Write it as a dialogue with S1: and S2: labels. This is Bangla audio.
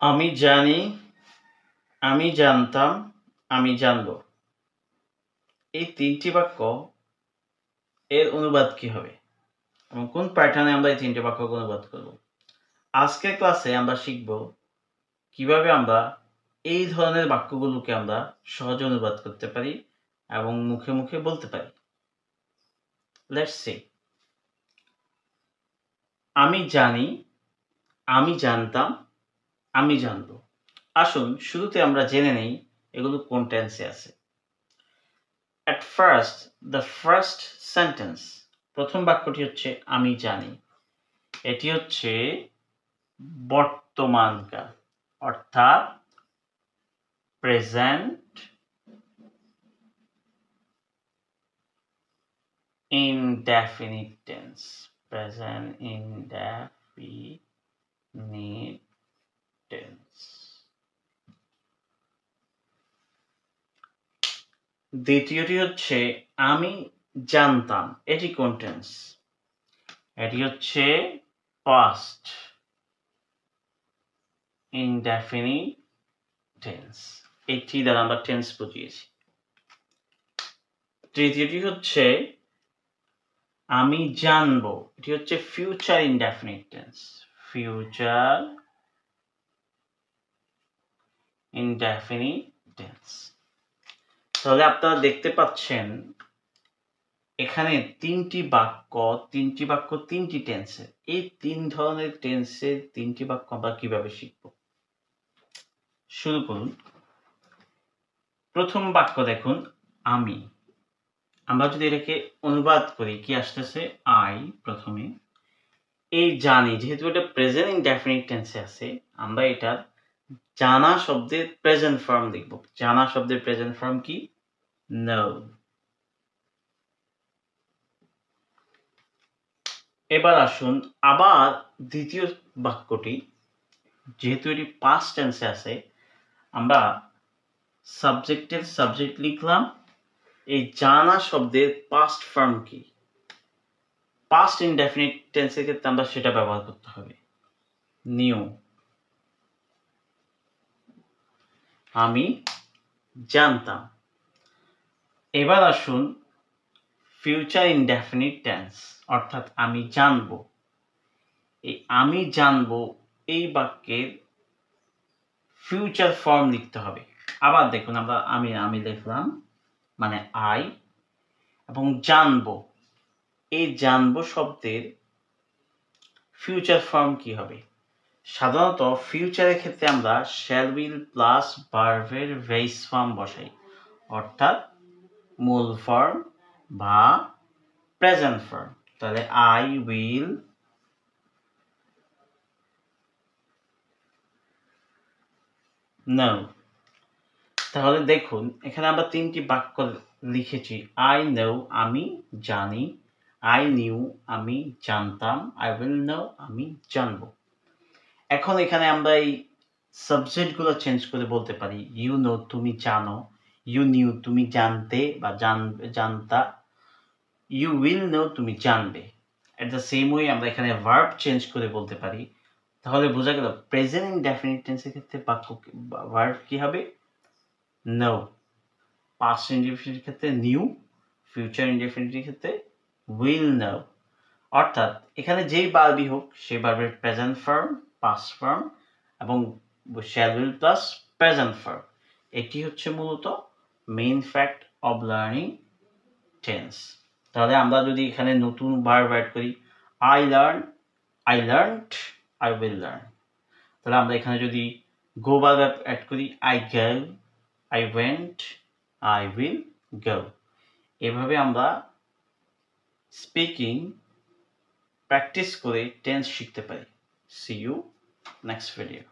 S1: আমি জানি, আমি জানতাম, আমি জানব। এই তিনটি বাক্য এর অনুবাদ কি হবে এবং কোন প্যাটার্নে আমরা এই তিনটি বাক্য অনুবাদ করব? আজকের ক্লাসে আমরা শিখব কিভাবে আমরা এই ধরনের বাক্যগুলোকে আমরা সহজে অনুবাদ করতে পারি এবং মুখে মুখে বলতে পারি। Let's see. আমি জানি, আমি জানতাম, আমি জানব। আসুন শুরুতে আমরা জেনে নেই এগুলো কোন টেন্সে আছে। At first, the first sentence, প্রথম বাক্যটি হচ্ছে আমি জানি। এটি হচ্ছে বর্তমানকাল, অর্থাৎ present indefinite tense, present indefinite tense। দ্বিতীয়টি হচ্ছে আমি জানতাম, এটি কোন টেন্স? এটি হচ্ছে past indefinite tense, এটি দ্বারা আমরা টেন্স বুঝিয়েছি। তৃতীয়টি হচ্ছে আমি জানবো, এটি হচ্ছে future indefinite tense, future indefinite tense. তাহলে আপনারা দেখতে পাচ্ছেন এখানে তিনটি বাক্য তিনটি টেন্সে। এই তিন ধরনের টেন্সের তিনটি বাক্য আমরা কিভাবে শিখব? শুরু করুন। প্রথম বাক্য দেখুন, আমি। আমরা যদি এটাকে অনুবাদ করি কি আসতেছে? আই প্রথমে। এই জানি, যেহেতু এটা প্রেজেন্ট ইনডেফিনিট টেন্সে আছে, আমরা এটা জানা শব্দের প্রেজেন্ট ফর্ম লিখব। জানা শব্দের প্রেজেন্ট ফর্ম কি? know। এবার আসুন আবার দ্বিতীয় বাক্যটি, যেহেতু এটি পাস্ট টেন্সে আছে, আমরা সাবজেক্টের সাবজেক্ট লিখলাম। এই জানা শব্দের পাস্ট ফর্ম কি? পাস্ট ইনডেফিনিট টেন্সের ক্ষেত্রে আমরা সেটা ব্যবহার করতে হবে, নিউ। আমি জানতাম। এবার আসুন ফিউচার ইনডেফিনিট টেন্স, অর্থাৎ আমি জানবো। এই আমি জানবো এই বাক্যের ফিউচার ফর্ম লিখতে হবে। আবার দেখুন, আমরা আমি লিখলাম, মানে আই, এবং জানবো, এই জানবো শব্দের ফিউচার ফর্ম কি হবে? সাধারণত ফিউচারের ক্ষেত্রে আমরা শ্যাল উইল প্লাস ভার্বের বেস ফর্ম বসাই, অর্থাৎ মূল ফর্ম বা প্রেজেন্ট ফর্ম। তাহলে আই উইল know। তাহলে দেখুন এখানে আমরা তিনটি বাক্য লিখেছি। আই know, আমি জানি। আই নিউ, আমি জানতাম। আই উইল know, আমি জানবো। এখন এখানে আমরা এই সাবজেক্টগুলো চেঞ্জ করে বলতে পারি। ইউ নো, তুমি জানো। ইউ নিউ, তুমি জানতে বা জানতা। ইউ উইল নো, তুমি জানবে। এট দ্য সেম ওয়ে আমরা এখানে ভার্ব চেঞ্জ করে বলতে পারি। তাহলে বোঝা গেল প্রেজেন্ট ইনডেফিনিট টেন্সের ক্ষেত্রে বাক্য ভার্ব কি হবে? নো। পাস্ট ইনডেফিনিটের ক্ষেত্রে নিউ, ফিউচার ইনডেফিনিটের ক্ষেত্রে উইল নো। অর্থাৎ এখানে যেই ভার্বই হোক সেই ভার্বের প্রেজেন্ট ফর্ম, পাস্ট ফর্ম এবং shall will plus present form, এটি হচ্ছে মূলত main fact of learning tense. তাহলে আমরা যদি এখানে নতুন ভার্ব অ্যাড করি, I learn, I learned, I will learn. তাহলে আমরা এখানে যদি গো ভার্ব অ্যাড করি, I go, I went, I will go. এভাবে আমরা স্পিকিং প্র্যাকটিস করে টেন্স শিখতে পারি। See you next video.